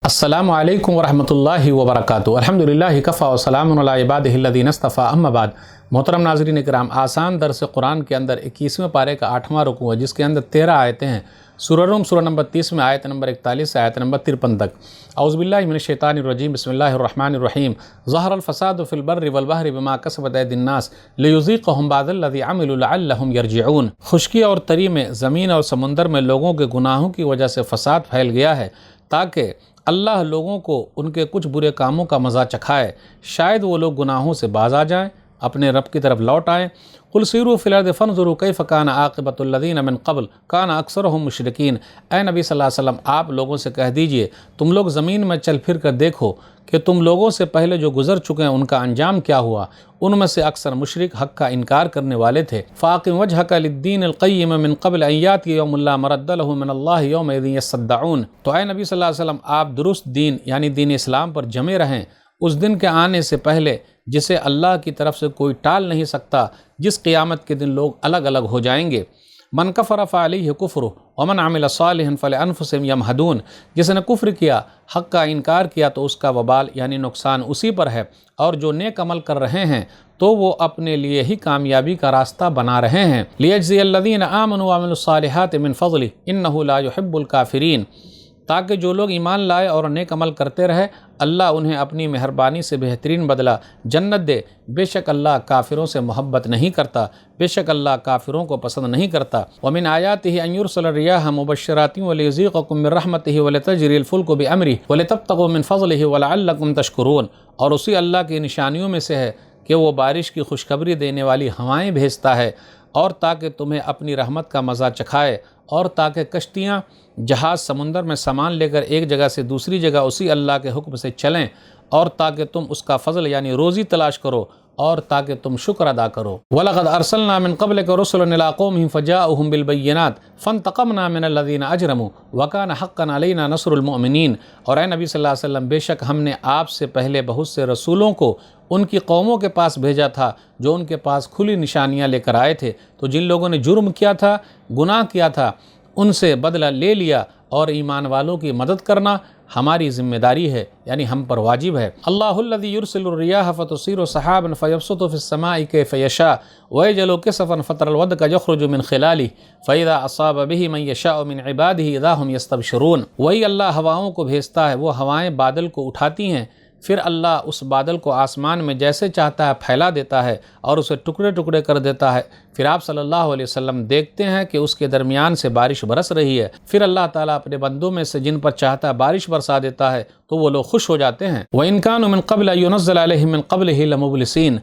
السلام علیکم ورحمۃ اللہ وبرکاتہ۔ الحمدللہ کفا وسلام علی عبادہ الذین اصطفیٰ، اما بعد۔ محترم ناظرین کرام، آسان درس قرآن کے اندر 21ویں پارے کا 8واں رکوع ہے، جس کے اندر 13 آیتیں ہیں۔ سورہ روم سورہ نمبر 30 میں آیت نمبر 41 سے آیت نمبر 53 تک۔ اعوذ باللہ من الشیطان الرجیم، بسم اللہ الرحمن الرحیم۔ ظہر الفساد فی البر والبحر بما کسبت ایدی الناس لیذیقہم بعض الذی عملوا لعلہم یرجعون۔ خشکی اور تری میں، زمین اور سمندر میں لوگوں کے گناہوں کی وجہ سے فساد پھیل گیا ہے، تاکہ اللہ لوگوں کو ان کے کچھ برے کاموں کا مزہ چکھائے، شاید وہ لوگ گناہوں سے باز آ جائیں، اپنے رب کی طرف لوٹ آئیں۔ قل سیروا فی الارض فانظروا کیف کان عاقبۃ الذین من قبل کان اکثرهم مشرکین۔ اے نبی صلی اللہ علیہ وسلم، آپ لوگوں سے کہہ دیجئے تم لوگ زمین میں چل پھر کر دیکھو کہ تم لوگوں سے پہلے جو گزر چکے ہیں ان کا انجام کیا ہوا۔ ان میں سے اکثر مشرک حق کا انکار کرنے والے تھے۔ فاقم وجہک للدین القیم من قبل ان یاتی یوم لا مرد لہ من اللہ یومئذ یصدعون۔ تو اے نبی صلی اللہ علیہ وسلم، آپ درست دین یعنی دین اسلام پر جمے رہیں اس دن کے آنے سے پہلے جسے اللہ کی طرف سے کوئی ٹال نہیں سکتا، جس قیامت کے دن لوگ الگ الگ ہو جائیں گے۔ من کفر فعلیہ کفرہ ومن عمل صالحا فلانفسہم یمہدون۔ جس نے کفر کیا، حق کا انکار کیا، تو اس کا وبال یعنی نقصان اسی پر ہے، اور جو نیک عمل کر رہے ہیں تو وہ اپنے لیے ہی کامیابی کا راستہ بنا رہے ہیں۔ لیجزی الذین آمنوا وعملوا الصالحات من فضلہ انہ لا یحب الکافرین۔ تاکہ جو لوگ ایمان لائے اور نیک عمل کرتے رہے، اللہ انہیں اپنی مہربانی سے بہترین بدلہ جنت دے۔ بے شک اللہ کافروں سے محبت نہیں کرتا، بے شک اللہ کافروں کو پسند نہیں کرتا۔ ومن آیاتہ ان یرسل الرياح مبشرات ولیذیقکم من رحمتہ ولتجری الفلک بامرہ ولتبتغوا من فضلہ ولعلکم تشکرون۔ اور اسی اللہ کی نشانیوں میں سے ہے کہ وہ بارش کی خوشخبری دینے والی ہوائیں بھیجتا ہے، اور تاکہ تمہیں اپنی رحمت کا مزہ چکھائے، اور تاکہ کشتیاں جہاز سمندر میں سامان لے کر ایک جگہ سے دوسری جگہ اسی اللہ کے حکم سے چلیں، اور تاکہ تم اس کا فضل یعنی روزی تلاش کرو، اور تاکہ تم شکر ادا کرو۔ وَلَقَدْ أَرْسَلْنَا مِن قَبْلِكَ رُسُلًا إِلَىٰ قَوْمِهِمْ فَجَاءُوهُم بِالْبَيِّنَاتِ فَانْتَقَمْنَا مِنَ الَّذِينَ أَجْرَمُوا وَكَانَ حَقًّا عَلَيْنَا نَصْرُ الْمُؤْمِنِينَ۔ اور اے نبی صلی اللہ علیہ وسلم، بے شک ہم نے آپ سے پہلے بہت سے رسولوں کو ان کی قوموں کے پاس بھیجا تھا، جو ان کے پاس کھلی نشانیاں لے کر آئے تھے، تو جن لوگوں نے جرم کیا تھا، گناہ کیا تھا، ان سے بدلہ لے لیا، اور ایمان والوں کی مدد کرنا ہماری ذمہ داری ہے، یعنی ہم پر واجب ہے۔ اللہ الذی یرسل الرياح فتصير سحابا فيبسط في السماء كيف يشاء ويجعل كسفا فترى الودق يخرج من خلاله فإذا أصاب به من يشاء من عباده إذا هم يستبشرون۔ وہی اللہ ہواؤں کو بھیجتا ہے، وہ ہوائیں بادل کو اٹھاتی ہیں، پھر اللہ اس بادل کو آسمان میں جیسے چاہتا ہے پھیلا دیتا ہے اور اسے ٹکڑے ٹکڑے کر دیتا ہے۔ پھر آپ صلی اللہ علیہ وسلم دیکھتے ہیں کہ اس کے درمیان سے بارش برس رہی ہے، پھر اللہ تعالیٰ اپنے بندوں میں سے جن پر چاہتا ہے بارش برسا دیتا ہے، تو وہ لوگ خوش ہو جاتے ہیں۔ وَإِن كَانُوا مِن قَبْلِ أَن يُنَزَّلَ عَلَيْهِم مِّن قَبْلِهِ لَمُبْلِسِينَ۔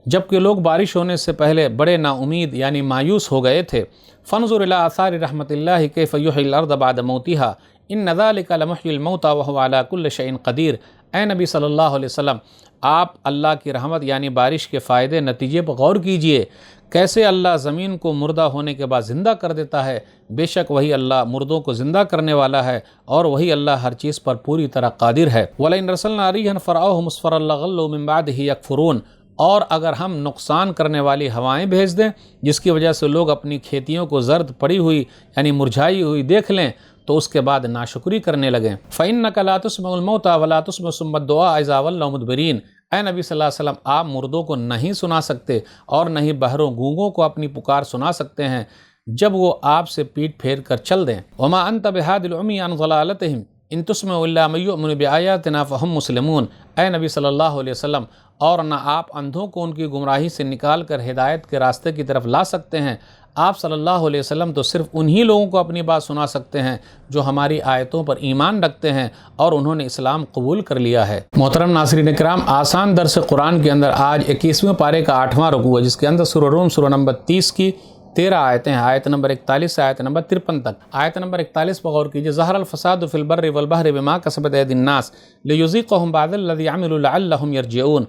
جبکہ لوگ بارش ہونے سے پہلے بڑے نا امید یعنی مایوس ہو گئے تھے۔ فَانظُرْ إِلَىٰ آثَارِ رَحْمَتِ اللَّهِ كَيْفَ يُحْيِي الْأَرْضَ بَعْدَ مَوْتِهَا إِنَّ ذَلِكَ لَمُحْيِي الْمَوْتَىٰ وَهُوَ عَلَىٰ كُلِّ شَيْءٍ قَدِيرٌ۔ اے نبی صلی اللہ علیہ وسلم، آپ اللہ کی رحمت یعنی بارش کے فائدے نتیجے پر غور کیجئے، کیسے اللہ زمین کو مردہ ہونے کے بعد زندہ کر دیتا ہے۔ بے شک وہی اللہ مردوں کو زندہ کرنے والا ہے، اور وہی اللہ ہر چیز پر پوری طرح قادر ہے۔ وَلَئِنْ أَرْسَلْنَا رِيحًا فَرَأَوْهُ مُصْفَرًّا لَظَلُّوا مِن بَعْدِهِ يَكْفُرُونَ۔ اور اگر ہم نقصان کرنے والی ہوائیں بھیج دیں جس کی وجہ سے لوگ اپنی کھیتیوں کو زرد پڑی ہوئی یعنی مرجھائی ہوئی دیکھ لیں، تو اس کے بعد ناشکری کرنے لگیں۔ فَإِنَّكَ لَا تُسْمِعُ الْمَوْتَىٰ وَلَا تُسْمِعُ صُمَّ الدُّعَاءَ إِذَا وَلَّوْا مُدْبِرِينَ۔ اے نبی صلی اللہ علیہ وسلم، آپ مردوں کو نہیں سنا سکتے، اور نہ ہی بہروں گونگوں کو اپنی پکار سنا سکتے ہیں جب وہ آپ سے پیٹ پھیر کر چل دیں۔ وَمَا أَنْتَ بِهَادِ الْعُمْيِ عَنْ ضَلَالَتِهِمْ إِن تُسْمِعُ إِلَّا مَن يُؤْمِنُ بِآيَاتِنَا فَهُم مُسْلِمُونَ۔ اے نبی صلی اللہ علیہ وسلم، اور نہ آپ اندھوں کو ان کی گمراہی سے نکال کر ہدایت کے راستے کی طرف لا سکتے ہیں۔ آپ صلی اللہ علیہ وسلم تو صرف انہی لوگوں کو اپنی بات سنا سکتے ہیں جو ہماری آیتوں پر ایمان رکھتے ہیں اور انہوں نے اسلام قبول کر لیا ہے۔ محترم ناظرین کرام، آسان درس قرآن کے اندر آج 21ویں پارے کا 8واں رکوع ہے، جس کے اندر سورہ روم سورہ نمبر 30 کی 13 آیتیں ہیں، آیت نمبر 41 سے آیت نمبر 53 تک۔ آیت نمبر 41 پر غور کیجئے۔ ظہر الفساد فی البر والبحر بما کسبت ایدی الناس لیذیقہم بعض الذی عملوا لعلہم یرجعون۔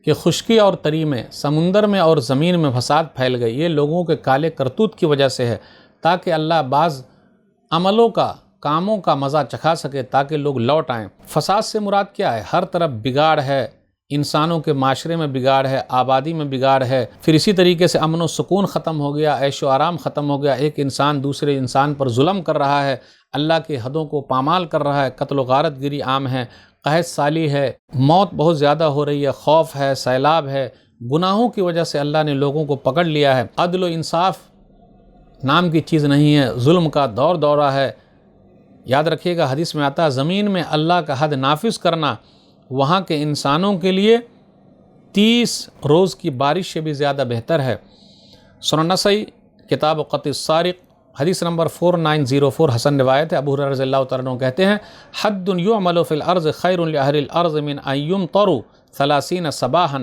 کہ خشکی اور تری میں، سمندر میں اور زمین میں فساد پھیل گئی، یہ لوگوں کے کالے کرتوت کی وجہ سے ہے، تاکہ اللہ بعض عملوں کا، کاموں کا مزہ چکھا سکے، تاکہ لوگ لوٹ آئیں۔ فساد سے مراد کیا ہے؟ ہر طرف بگاڑ ہے، انسانوں کے معاشرے میں بگاڑ ہے، آبادی میں بگاڑ ہے، پھر اسی طریقے سے امن و سکون ختم ہو گیا، عیش و آرام ختم ہو گیا، ایک انسان دوسرے انسان پر ظلم کر رہا ہے، اللہ کی حدوں کو پامال کر رہا ہے، قتل و غارت گری عام ہے، قحط سالی ہے، موت بہت زیادہ ہو رہی ہے، خوف ہے، سیلاب ہے، گناہوں کی وجہ سے اللہ نے لوگوں کو پکڑ لیا ہے، عدل و انصاف نام کی چیز نہیں ہے، ظلم کا دور دورہ ہے۔ یاد رکھیے گا، حدیث میں آتا ہے زمین میں اللہ کا حد نافذ کرنا وہاں کے انسانوں کے لیے 30 روز کی بارش سے بھی زیادہ بہتر ہے۔ سنن نسائی کتاب قطع السارق حدیث نمبر 4904 حسن روایت ہے، ابو ہریرہ رضی اللہ تعالیٰ عنہ کہتے ہیں حد یعمل فی الارض خیر لأہل الارض من ان یمطروا 30 صباحا،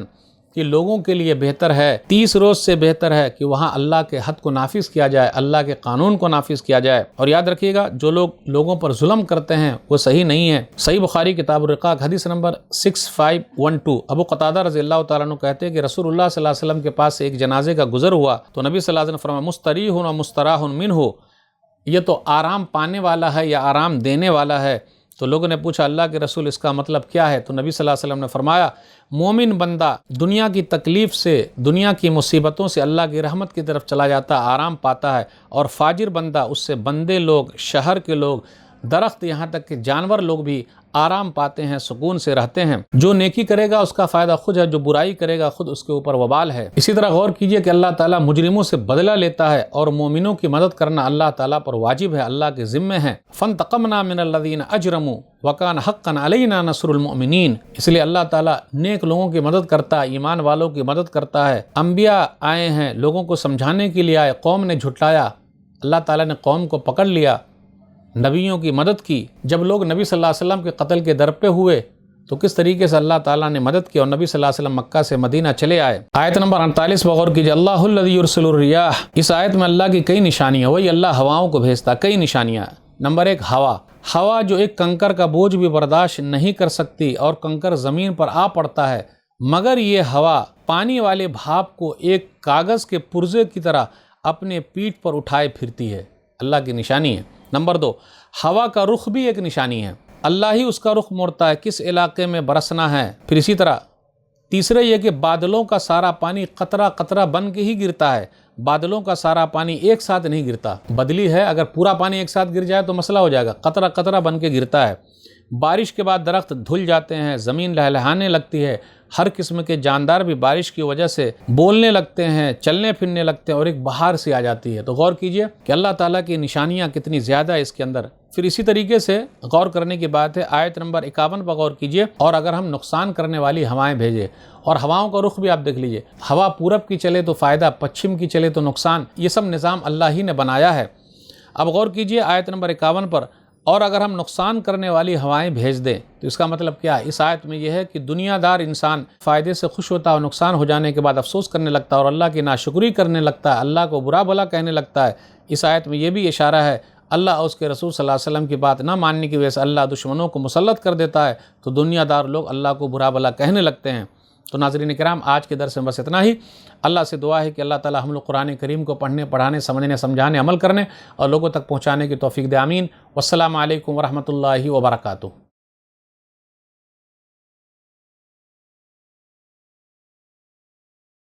کہ لوگوں کے لیے بہتر ہے، 30 روز سے بہتر ہے کہ وہاں اللہ کے حد کو نافذ کیا جائے، اللہ کے قانون کو نافذ کیا جائے۔ اور یاد رکھیے گا، جو لوگ لوگوں پر ظلم کرتے ہیں وہ صحیح نہیں ہے۔ صحیح بخاری کتاب الرقاق حدیث نمبر 6512 ابو قتادہ رضی اللہ تعالیٰ عنہ کہتے ہیں کہ رسول اللہ صلی اللہ علیہ وسلم کے پاس سے ایک جنازے کا گزر ہوا تو نبی صلی اللہ علیہ وسلم فرمایا مستریح و مستراح منہ، یہ تو آرام پانے والا ہے یا آرام دینے والا ہے۔ تو لوگوں نے پوچھا اللہ کے رسول اس کا مطلب کیا ہے؟ تو نبی صلی اللہ علیہ وسلم نے فرمایا مومن بندہ دنیا کی تکلیف سے، دنیا کی مصیبتوں سے اللہ کی رحمت کی طرف چلا جاتا ہے، آرام پاتا ہے، اور فاجر بندہ اس سے بندے لوگ، شہر کے لوگ، درخت، یہاں تک کہ جانور لوگ بھی آرام پاتے ہیں، سکون سے رہتے ہیں۔ جو نیکی کرے گا اس کا فائدہ خود ہے، جو برائی کرے گا خود اس کے اوپر وبال ہے۔ اسی طرح غور کیجئے کہ اللہ تعالیٰ مجرموں سے بدلہ لیتا ہے اور مومنوں کی مدد کرنا اللہ تعالیٰ پر واجب ہے، اللہ کے ذمے ہے۔ فانتقمنا من الذین اجرموا وکان حقا علینا نصر المؤمنین، اس لیے اللہ تعالیٰ نیک لوگوں کی مدد کرتا ہے، ایمان والوں کی مدد کرتا ہے۔ انبیاء آئے ہیں، لوگوں کو سمجھانے کے لیے آئے، قوم نے جھٹلایا، اللہ تعالیٰ نے قوم کو پکڑ لیا، نبیوں کی مدد کی۔ جب لوگ نبی صلی اللہ علیہ وسلم کے قتل کے در پہ ہوئے تو کس طریقے سے اللہ تعالیٰ نے مدد کی اور نبی صلی اللہ علیہ وسلم مکہ سے مدینہ چلے آئے۔ آیت نمبر 48 بغور کیجئے، اللہ الذی یرسل الریاح، اس آیت میں اللہ کی کئی نشانیاں، وہی اللہ ہواؤں کو بھیجتا، کئی نشانیاں۔ نمبر 1 ہوا جو ایک کنکر کا بوجھ بھی برداشت نہیں کر سکتی اور کنکر زمین پر آ پڑتا ہے، مگر یہ ہوا پانی والے بھاپ کو ایک کاغذ کے پرزے کی طرح اپنے پیٹھ پر اٹھائے پھرتی ہے، اللہ کی نشانی ہے۔ نمبر 2 ہوا کا رخ بھی ایک نشانی ہے، اللہ ہی اس کا رخ موڑتا ہے کس علاقے میں برسنا ہے۔ پھر اسی طرح تیسرے یہ کہ بادلوں کا سارا پانی قطرہ قطرہ بن کے ہی گرتا ہے، بادلوں کا سارا پانی ایک ساتھ نہیں گرتا۔ بدلی ہے، اگر پورا پانی ایک ساتھ گر جائے تو مسئلہ ہو جائے گا، قطرہ قطرہ بن کے گرتا ہے۔ بارش کے بعد درخت دھل جاتے ہیں، زمین لہلہانے لگتی ہے، ہر قسم کے جاندار بھی بارش کی وجہ سے بولنے لگتے ہیں، چلنے پھرنے لگتے ہیں اور ایک بہار سی آ جاتی ہے۔ تو غور کیجئے کہ اللہ تعالیٰ کی نشانیاں کتنی زیادہ ہے اس کے اندر۔ پھر اسی طریقے سے غور کرنے کی بات ہے، آیت نمبر 51 پر غور کیجئے، اور اگر ہم نقصان کرنے والی ہوائیں بھیجے، اور ہواؤں کا رخ بھی آپ دیکھ لیجئے، ہوا پورب کی چلے تو فائدہ، پچھم کی چلے تو نقصان، یہ سب نظام اللہ ہی نے بنایا ہے۔ اب غور کیجئے آیت نمبر 51 پر، اور اگر ہم نقصان کرنے والی ہوائیں بھیج دیں تو اس کا مطلب کیا ہے؟ اس آیت میں یہ ہے کہ دنیا دار انسان فائدے سے خوش ہوتا ہے اور نقصان ہو جانے کے بعد افسوس کرنے لگتا ہے اور اللہ کی ناشکری کرنے لگتا ہے، اللہ کو برا بھلا کہنے لگتا ہے۔ اس آیت میں یہ بھی اشارہ ہے اللہ اور اس کے رسول صلی اللہ علیہ وسلم کی بات نہ ماننے کی وجہ سے اللہ دشمنوں کو مسلط کر دیتا ہے، تو دنیا دار لوگ اللہ کو برا بھلا کہنے لگتے ہیں۔ تو ناظرین کرام، آج کے درس میں بس اتنا ہی۔ اللہ سے دعا ہے کہ اللہ تعالی ہم لوگ قرآن کریم کو پڑھنے، پڑھانے، سمجھنے، سمجھانے، عمل کرنے اور لوگوں تک پہنچانے کی توفیق دے، آمین۔ والسلام علیکم ورحمۃ اللہ وبرکاتہ۔